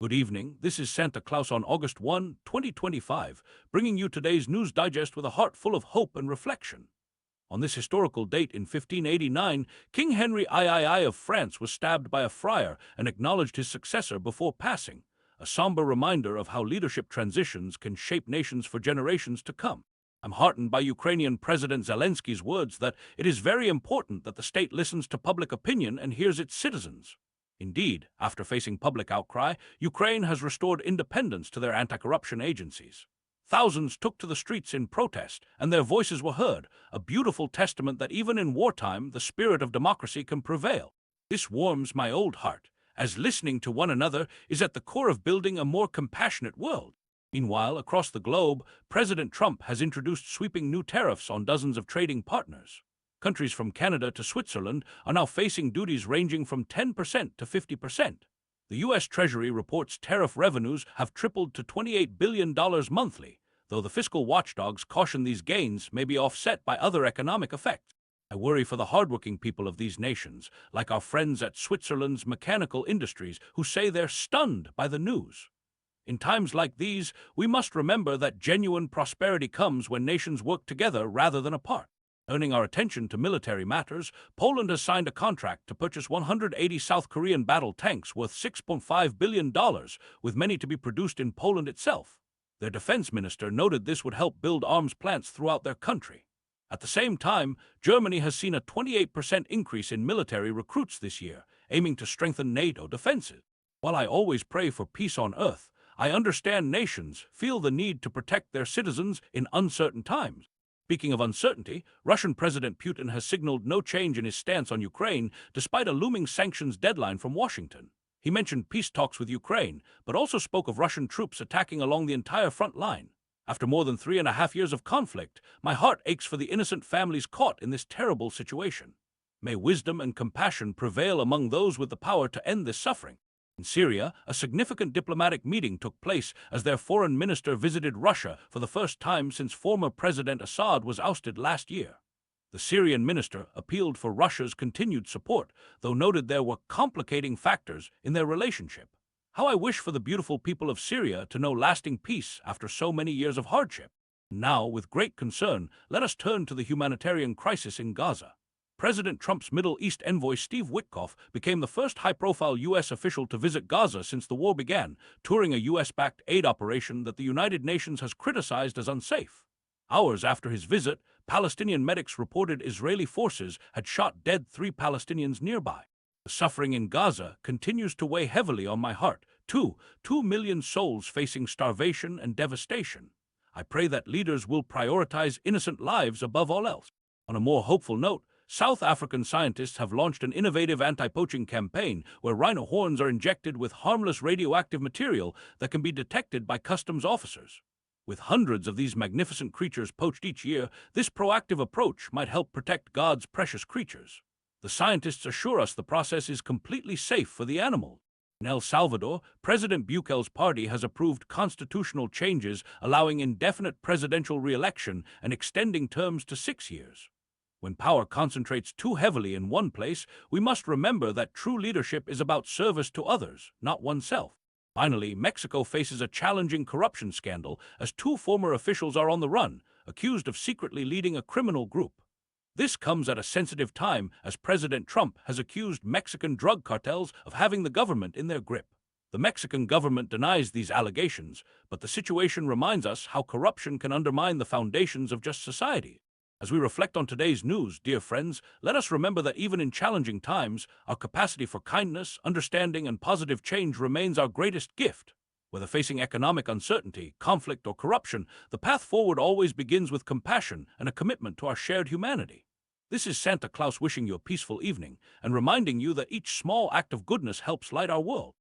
Good evening. This is Santa Claus on August 1, 2025, bringing you today's news digest with a heart full of hope and reflection. On this historical date in 1589, King Henry III of France was stabbed by a friar and acknowledged his successor before passing, a somber reminder of how leadership transitions can shape nations for generations to come. I'm heartened by Ukrainian President Zelensky's words that it is very important that the state listens to public opinion and hears its citizens. Indeed, after facing public outcry, Ukraine has restored independence to their anti-corruption agencies. Thousands took to the streets in protest, and their voices were heard, a beautiful testament that even in wartime, the spirit of democracy can prevail. This warms my old heart, as listening to one another is at the core of building a more compassionate world. Meanwhile, across the globe, President Trump has introduced sweeping new tariffs on dozens of trading partners. Countries from Canada to Switzerland are now facing duties ranging from 10% to 50%. The U.S. Treasury reports tariff revenues have tripled to $28 billion monthly, though the fiscal watchdogs caution these gains may be offset by other economic effects. I worry for the hardworking people of these nations, like our friends at Switzerland's mechanical industries, who say they're stunned by the news. In times like these, we must remember that genuine prosperity comes when nations work together rather than apart. Turning our attention to military matters, Poland has signed a contract to purchase 180 South Korean battle tanks worth $6.5 billion, with many to be produced in Poland itself. Their defense minister noted this would help build arms plants throughout their country. At the same time, Germany has seen a 28% increase in military recruits this year, aiming to strengthen NATO defenses. While I always pray for peace on earth, I understand nations feel the need to protect their citizens in uncertain times. Speaking of uncertainty, Russian President Putin has signaled no change in his stance on Ukraine despite a looming sanctions deadline from Washington. He mentioned peace talks with Ukraine, but also spoke of Russian troops attacking along the entire front line. After more than 3.5 years of conflict, my heart aches for the innocent families caught in this terrible situation. May wisdom and compassion prevail among those with the power to end this suffering. In Syria, a significant diplomatic meeting took place as their foreign minister visited Russia for the first time since former President Assad was ousted last year. The Syrian minister appealed for Russia's continued support, though noted there were complicating factors in their relationship. How I wish for the beautiful people of Syria to know lasting peace after so many years of hardship. Now, with great concern, let us turn to the humanitarian crisis in Gaza. President Trump's Middle East envoy Steve Witkoff became the first high-profile U.S. official to visit Gaza since the war began, touring a U.S.-backed aid operation that the United Nations has criticized as unsafe. Hours after his visit, Palestinian medics reported Israeli forces had shot dead 3 Palestinians nearby. The suffering in Gaza continues to weigh heavily on my heart. 2 million souls facing starvation and devastation. I pray that leaders will prioritize innocent lives above all else. On a more hopeful note, South African scientists have launched an innovative anti-poaching campaign where rhino horns are injected with harmless radioactive material that can be detected by customs officers. With hundreds of these magnificent creatures poached each year, this proactive approach might help protect God's precious creatures. The scientists assure us the process is completely safe for the animal. In El Salvador, President Bukel's party has approved constitutional changes allowing indefinite presidential re-election and extending terms to 6 years. When power concentrates too heavily in one place, we must remember that true leadership is about service to others, not oneself. Finally, Mexico faces a challenging corruption scandal as 2 former officials are on the run, accused of secretly leading a criminal group. This comes at a sensitive time as President Trump has accused Mexican drug cartels of having the government in their grip. The Mexican government denies these allegations, but the situation reminds us how corruption can undermine the foundations of just society. As we reflect on today's news, dear friends, let us remember that even in challenging times, our capacity for kindness, understanding, and positive change remains our greatest gift. Whether facing economic uncertainty, conflict, or corruption, the path forward always begins with compassion and a commitment to our shared humanity. This is Santa Claus wishing you a peaceful evening and reminding you that each small act of goodness helps light our world.